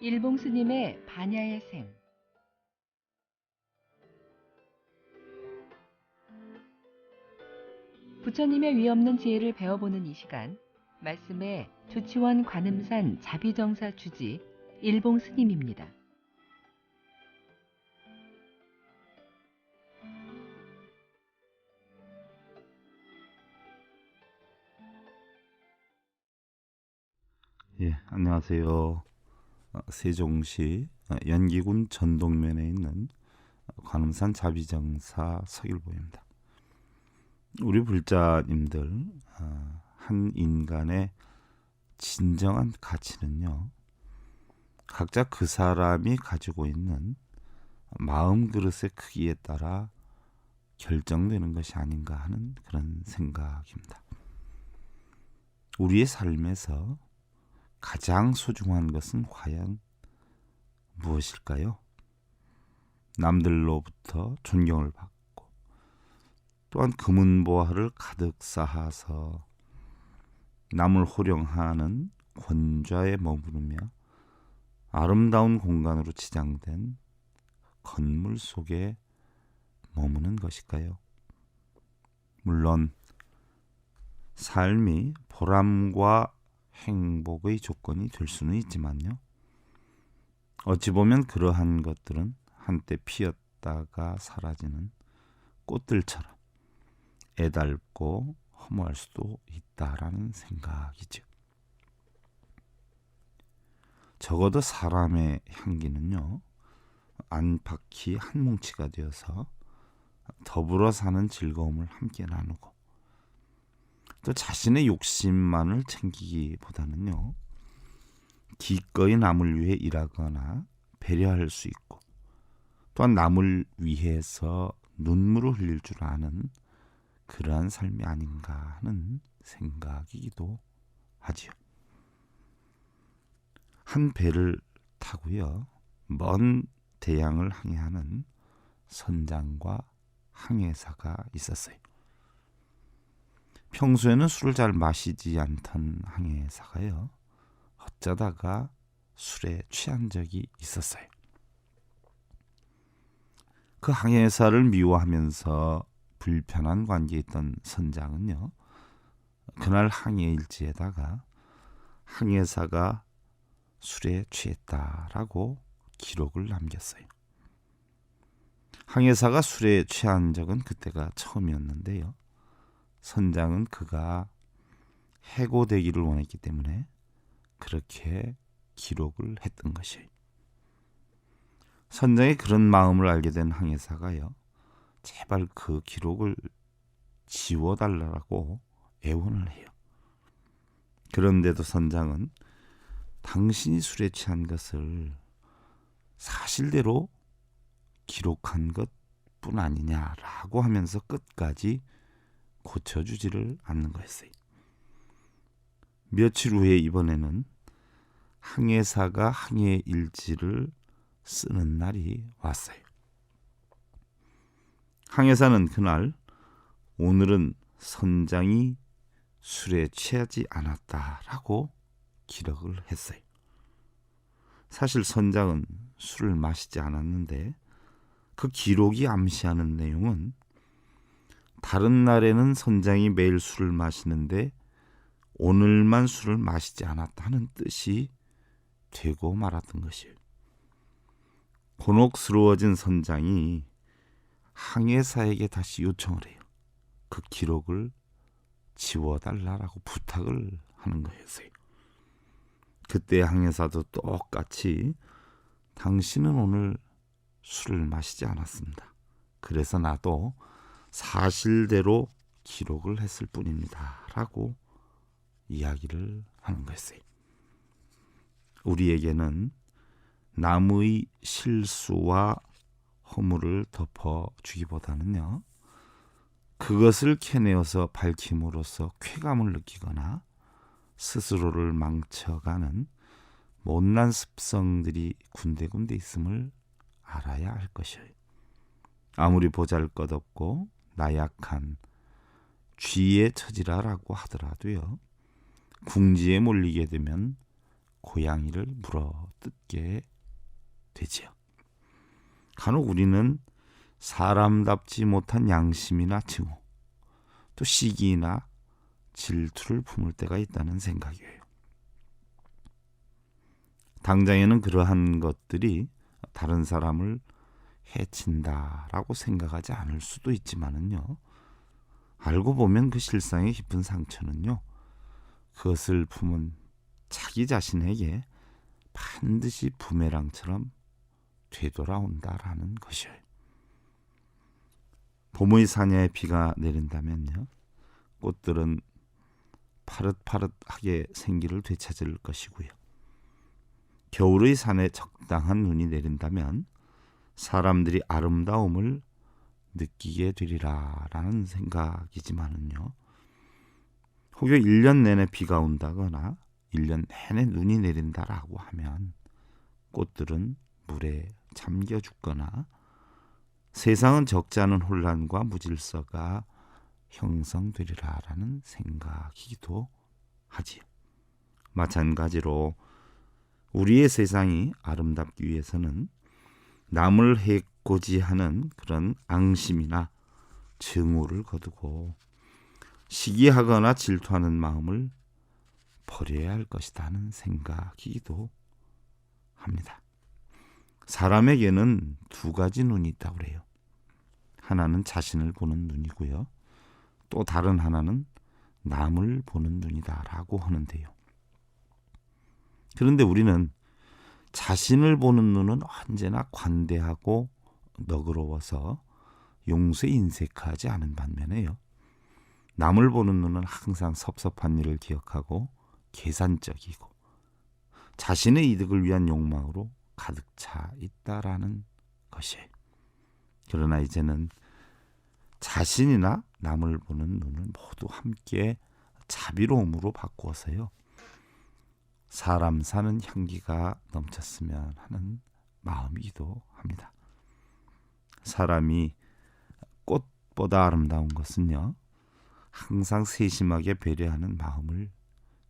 일봉 스님의 반야의 생. 부처님의 위없는 지혜를 배워보는 이 시간, 말씀의 조치원 관음산 자비정사 주지 일봉 스님입니다. 안녕하세요. 세종시 연기군 전동면에 있는 관음산 자비정사 서길보입니다. 우리 불자님들, 한 인간의 진정한 가치는요, 각자 그 사람이 가지고 있는 마음 그릇의 크기에 따라 결정되는 것이 아닌가 하는 그런 생각입니다. 우리의 삶에서 가장 소중한 것은 과연 무엇일까요? 남들로부터 존경을 받고 또한 금은보화를 가득 쌓아서 남을 호령하는 권좌에 머무르며 아름다운 공간으로 치장된 건물 속에 머무는 것일까요? 물론 삶이 보람과 행복의 조건이 될 수는 있지만요, 어찌 보면 그러한 것들은 한때 피었다가 사라지는 꽃들처럼 애달고 허무할 수도 있다라는 생각이죠. 적어도 사람의 향기는요, 안팎이 한 뭉치가 되어서 더불어 사는 즐거움을 함께 나누고 또 자신의 욕심만을 챙기기보다는요, 기꺼이 남을 위해 일하거나 배려할 수 있고 또한 남을 위해서 눈물을 흘릴 줄 아는 그러한 삶이 아닌가 하는 생각이기도 하지요. 한 배를 타고요, 먼 대양을 항해하는 선장과 항해사가 있었어요. 평소에는 술을 잘 마시지 않던 항해사가요, 어쩌다가 술에 취한 적이 있었어요. 그 항해사를 미워하면서 불편한 관계에 있던 선장은요, 그날 항해일지에다가 항해사가 술에 취했다라고 기록을 남겼어요. 항해사가 술에 취한 적은 그때가 처음이었는데요, 선장은 그가 해고되기를 원했기 때문에 그렇게 기록을 했던 것이에요. 선장의 그런 마음을 알게 된 항해사가요, 제발 그 기록을 지워달라고 애원을 해요. 그런데도 선장은 당신이 술에 취한 것을 사실대로 기록한 것뿐 아니냐라고 하면서 끝까지 고쳐주지를 않는 거였어요. 며칠 후에 이번에는 항해사가 항해 일지를 쓰는 날이 왔어요. 항해사는 그날 오늘은 선장이 술에 취하지 않았다라고 기록을 했어요. 사실 선장은 술을 마시지 않았는데 그 기록이 암시하는 내용은 다른 날에는 선장이 매일 술을 마시는데 오늘만 술을 마시지 않았다는 뜻이 되고 말았던 것이에요. 곤혹스러워진 선장이 항해사에게 다시 요청을 해요. 그 기록을 지워달라고 부탁을 하는 거였어요. 그때 항해사도 똑같이 당신은 오늘 술을 마시지 않았습니다. 그래서 나도 사실대로 기록을 했을 뿐입니다 라고 이야기를 하는 거였어요. 우리에게는 남의 실수와 허물을 덮어주기보다는요, 그것을 캐내어서 밝힘으로써 쾌감을 느끼거나 스스로를 망쳐가는 못난 습성들이 군데군데 있음을 알아야 할 것이에요. 아무리 보잘것없고 나약한 쥐의 처지라라고 하더라도요, 궁지에 몰리게 되면 고양이를 물어뜯게 되지요. 간혹 우리는 사람답지 못한 양심이나 증오, 또 시기나 질투를 품을 때가 있다는 생각이에요. 당장에는 그러한 것들이 다른 사람을 해친다라고 생각하지 않을 수도 있지만은요, 알고 보면 그 실상의 깊은 상처는요, 그것을 품은 자기 자신에게 반드시 부메랑처럼 되돌아온다라는 것이에요. 봄의 사냐에 비가 내린다면요, 꽃들은 파릇파릇하게 생기를 되찾을 것이고요. 겨울의 산에 적당한 눈이 내린다면 사람들이 아름다움을 느끼게 되리라라는 생각이지만은요, 혹여 1년 내내 비가 온다거나 1년 내내 눈이 내린다라고 하면 꽃들은 물에 잠겨 죽거나 세상은 적지 않은 혼란과 무질서가 형성되리라라는 생각이기도 하지요. 마찬가지로 우리의 세상이 아름답기 위해서는 남을 해코지 하는 그런 앙심이나 증오를 거두고 시기하거나 질투하는 마음을 버려야 할 것이라는 생각이기도 합니다. 사람에게는 두 가지 눈이 있다고 그래요. 하나는 자신을 보는 눈이고요, 또 다른 하나는 남을 보는 눈이다라고 하는데요. 그런데 우리는 자신을 보는 눈은 언제나 관대하고 너그러워서 용서에 인색하지 않은 반면에요, 남을 보는 눈은 항상 섭섭한 일을 기억하고 계산적이고 자신의 이득을 위한 욕망으로 가득 차 있다라는 것이에요. 그러나 이제는 자신이나 남을 보는 눈을 모두 함께 자비로움으로 바꾸어서요, 사람 사는 향기가 넘쳤으면 하는 마음이기도 합니다. 사람이 꽃보다 아름다운 것은요, 항상 세심하게 배려하는 마음을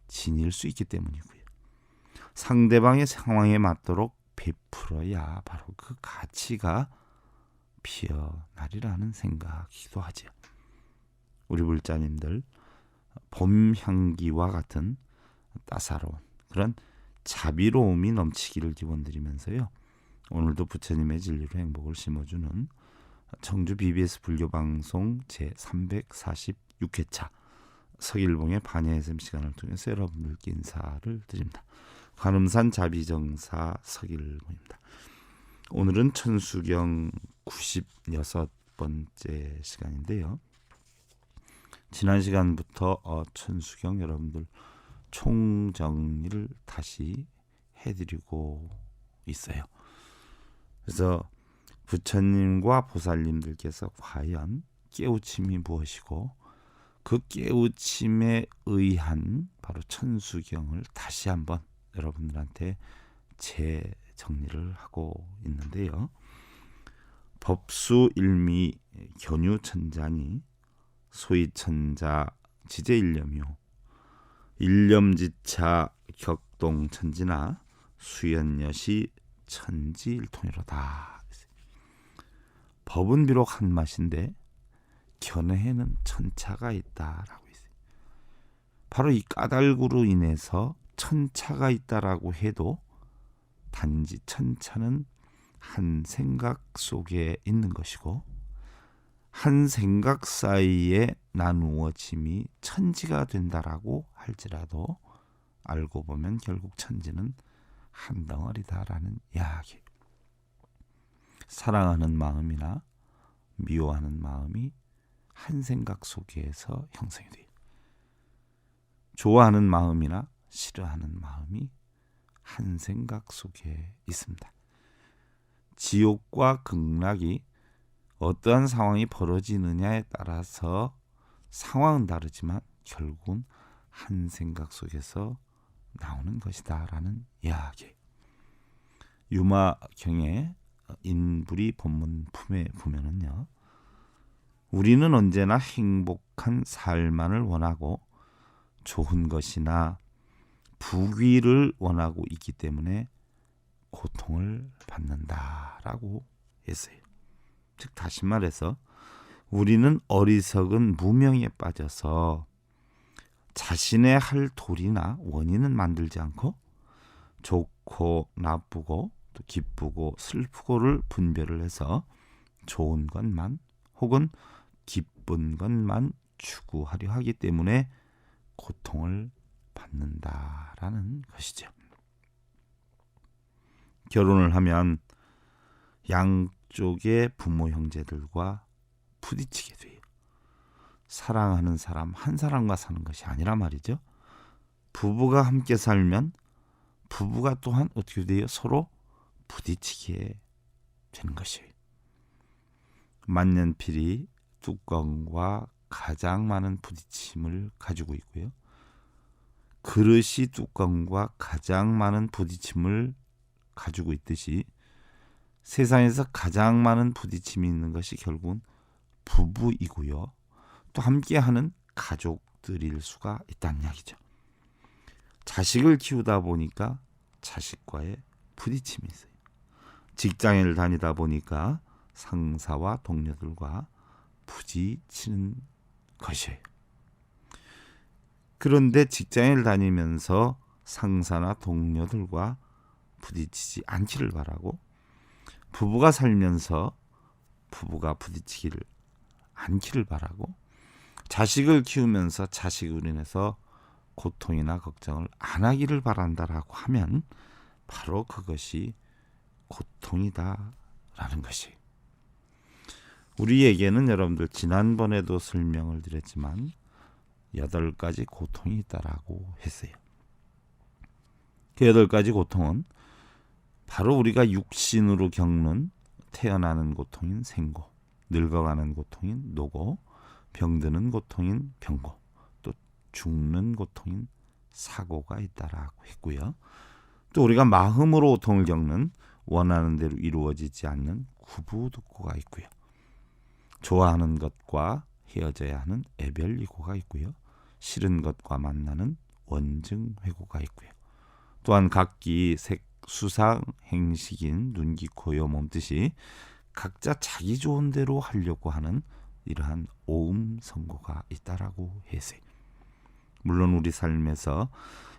지닐 수 있기 때문이고요, 상대방의 상황에 맞도록 베풀어야 바로 그 가치가 피어나리라는 생각이기도 하죠. 우리 불자님들, 봄 향기와 같은 따사로운 그런 자비로움이 넘치기를 기원드리면서요, 오늘도 부처님의 진리로 행복을 심어주는 청주 BBS 불교방송 제346회차 서길봉의 반야의샘 시간을 통해서 여러분들께 인사를 드립니다. 관음산 자비정사 서길봉입니다. 오늘은 천수경 96번째 시간인데요, 지난 시간부터 천수경 여러분들 총정리를 다시 해드리고 있어요. 그래서 부처님과 보살님들께서 과연 깨우침이 무엇이고 그 깨우침에 의한 바로 천수경을 다시 한번 여러분들한테 재정리를 하고 있는데요, 법수일미 견유천자니 소위천자 지제일념이요 일념지차 격동천지나 수연여시 천지일통이로다. 법은 비록 한 맛인데 견해에는 천차가 있다라고 있어요. 바로 이 까닭으로 인해서 천차가 있다라고 해도 단지 천차는 한 생각 속에 있는 것이고 한 생각 사이에 나누어짐이 천지가 된다라고 할지라도 알고 보면 결국 천지는 한 덩어리다라는 이야기. 사랑하는 마음이나 미워하는 마음이 한 생각 속에서 형성이 돼요. 좋아하는 마음이나 싫어하는 마음이 한 생각 속에 있습니다. 지옥과 극락이 어떠한 상황이 벌어지느냐에 따라서 상황은 다르지만 결국은 한 생각 속에서 나오는 것이다라는 이야기. 유마경의 인불이 본문품에 보면은요, 우리는 언제나 행복한 삶만을 원하고 좋은 것이나 부귀를 원하고 있기 때문에 고통을 받는다라고 했어요. 즉 다시 말해서 우리는 어리석은 무명에 빠져서 자신의 할 도리나 원인은 만들지 않고 좋고 나쁘고 또 기쁘고 슬프고를 분별을 해서 좋은 것만 혹은 기쁜 것만 추구하려 하기 때문에 고통을 받는다라는 것이죠. 결혼을 하면 양쪽의 부모 형제들과 부딪히게 돼요. 사랑하는 사람 한 사람과 사는 것이 아니라 말이죠. 부부가 함께 살면 부부가 또한 어떻게 돼요? 서로 부딪히게 되는 것이에요. 만년필이 뚜껑과 가장 많은 부딪힘을 가지고 있고요. 그릇이 뚜껑과 가장 많은 부딪힘을 가지고 있듯이 세상에서 가장 많은 부딪힘이 있는 것이 결국은 부부이고요. 또 함께하는 가족들일 수가 있다는 이야기죠. 자식을 키우다 보니까 자식과의 부딪힘이 있어요. 직장을 다니다 보니까 상사와 동료들과 부딪히는 것이에요. 그런데 직장을 다니면서 상사나 동료들과 부딪히지 않기를 바라고 부부가 살면서 부부가 부딪히기를 않기를 바라고 자식을 키우면서 자식으로 인해서 고통이나 걱정을 안 하기를 바란다라고 하면 바로 그것이 고통이다라는 것이. 우리에게는 여러분들 지난번에도 설명을 드렸지만 8가지 고통이 있다라고 했어요. 그 8가지 고통은 바로 우리가 육신으로 겪는 태어나는 고통인 생고, 늙어가는 고통인 노고, 병드는 고통인 병고, 또 죽는 고통인 사고가 있다라고 했고요. 또 우리가 마음으로 고통을 겪는 원하는 대로 이루어지지 않는 구부득고가 있고요. 좋아하는 것과 헤어져야 하는 애별이고가 있고요. 싫은 것과 만나는 원증회고가 있고요. 또한 각기 수상 행식인 눈기 코요 몸뜻이 각자 자기 좋은 대로 하려고 하는 이러한 오음 선고가 있다라고 했어요. 물론 우리 삶에서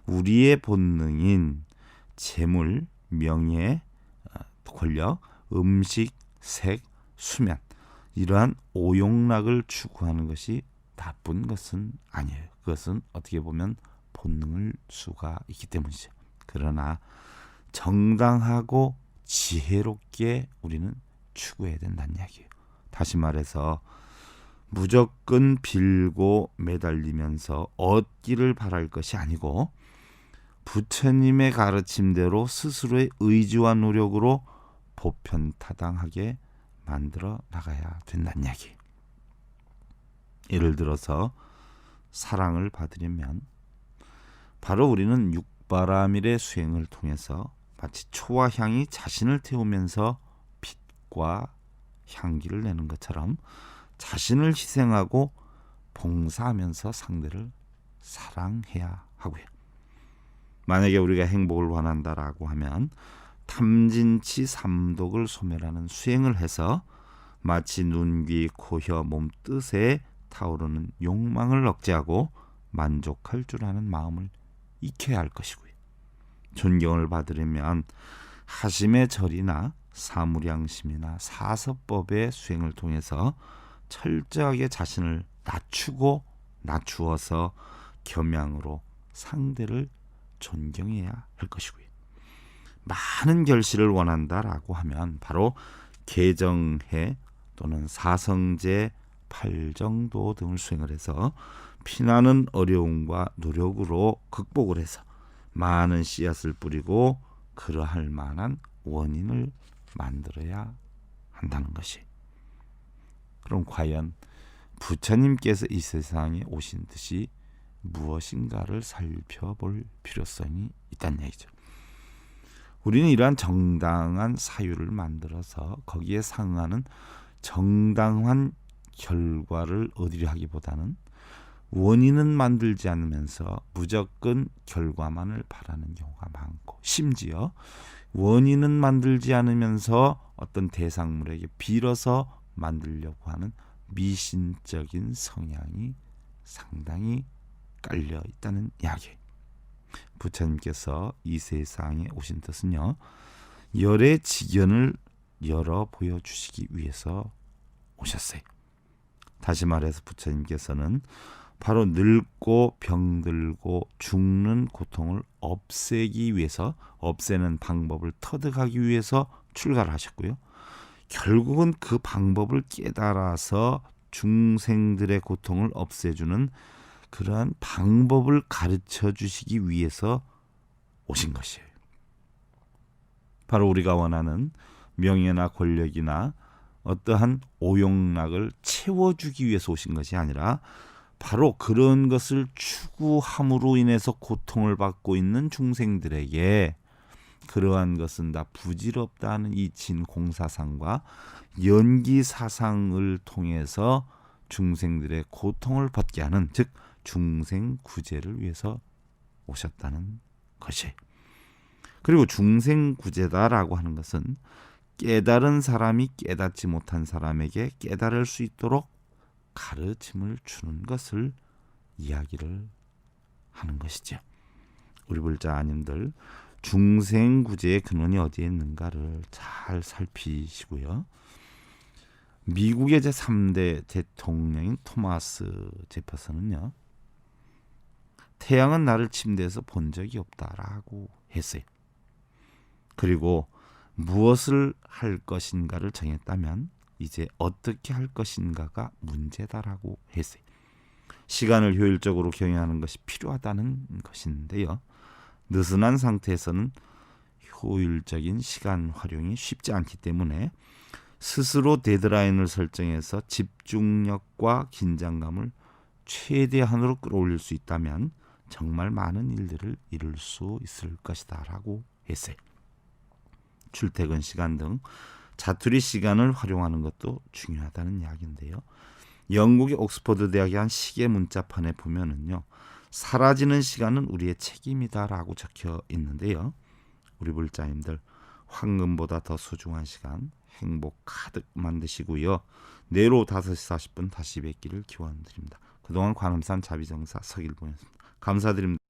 우리의 본능인 재물, 명예, 권력, 음식, 색, 수면 이러한 오욕락을 추구하는 것이 나쁜 것은 아니에요. 그것은 어떻게 보면 본능을 수가 있기 때문이죠. 그러나 정당하고 지혜롭게 우리는 추구해야 된다는 이야기예요. 다시 말해서 무조건 빌고 매달리면서 얻기를 바랄 것이 아니고 부처님의 가르침대로 스스로의 의지와 노력으로 보편타당하게 만들어 나가야 된다는 이야기. 예를 들어서 사랑을 받으려면 바로 우리는 육바라밀의 수행을 통해서 마치 초와 향이 자신을 태우면서 빛과 향기를 내는 것처럼 자신을 희생하고 봉사하면서 상대를 사랑해야 하고요. 만약에 우리가 행복을 원한다라고 하면 탐진치 삼독을 소멸하는 수행을 해서 마치 눈, 귀, 코, 혀, 몸 뜻에 타오르는 욕망을 억제하고 만족할 줄 아는 마음을 익혀야 할 것이고요. 존경을 받으려면 하심의 절이나 사무량심이나 사서법의 수행을 통해서 철저하게 자신을 낮추고 낮추어서 겸양으로 상대를 존경해야 할 것이고요. 많은 결실을 원한다라고 하면 바로 계정해 또는 사성제, 팔정도 등을 수행을 해서 피나는 어려움과 노력으로 극복을 해서 많은 씨앗을 뿌리고 그러할 만한 원인을 만들어야 한다는 것이. 그럼 과연 부처님께서 이 세상에 오신 뜻이 무엇인가를 살펴볼 필요성이 있다는 얘기죠. 우리는 이러한 정당한 사유를 만들어서 거기에 상응하는 정당한 결과를 얻으려 하기보다는 원인은 만들지 않으면서 무조건 결과만을 바라는 경우가 많고, 심지어 원인은 만들지 않으면서 어떤 대상물에게 빌어서 만들려고 하는 미신적인 성향이 상당히 깔려 있다는 이야기. 부처님께서 이 세상에 오신 뜻은요, 열의 지견을 열어 보여주시기 위해서 오셨어요. 다시 말해서 부처님께서는 바로 늙고 병들고 죽는 고통을 없애기 위해서, 없애는 방법을 터득하기 위해서 출가를 하셨고요. 결국은 그 방법을 깨달아서 중생들의 고통을 없애주는 그러한 방법을 가르쳐 주시기 위해서 오신 것이에요. 바로 우리가 원하는 명예나 권력이나 어떠한 오용락을 채워주기 위해서 오신 것이 아니라, 바로 그런 것을 추구함으로 인해서 고통을 받고 있는 중생들에게 그러한 것은 다 부질없다 하는 이 진공사상과 연기사상을 통해서 중생들의 고통을 벗게 하는, 즉 중생구제를 위해서 오셨다는 것이에요. 그리고 중생구제다라고 하는 것은 깨달은 사람이 깨닫지 못한 사람에게 깨달을 수 있도록 가르침을 주는 것을 이야기를 하는 것이죠. 우리 불자님들, 중생구제의 근원이 어디에 있는가를 잘 살피시고요. 미국의 제3대 대통령인 토마스 제퍼슨은요, 태양은 나를 침대에서 본 적이 없다라고 했어요. 그리고 무엇을 할 것인가를 정했다면 이제 어떻게 할 것인가가 문제다라고 했어요. 시간을 효율적으로 경영하는 것이 필요하다는 것인데요, 느슨한 상태에서는 효율적인 시간 활용이 쉽지 않기 때문에 스스로 데드라인을 설정해서 집중력과 긴장감을 최대한으로 끌어올릴 수 있다면 정말 많은 일들을 이룰 수 있을 것이다 라고 했어요. 출퇴근 시간 등 자투리 시간을 활용하는 것도 중요하다는 이야기인데요, 영국의 옥스퍼드 대학의 한 시계 문자판에 보면은요, 사라지는 시간은 우리의 책임이다라고 적혀 있는데요, 우리 불자님들, 황금보다 더 소중한 시간 행복 가득 만드시고요. 내일 오후 5시 40분 다시 뵙기를 기원드립니다. 그동안 관음산 자비정사 서길봉이었습니다. 감사드립니다.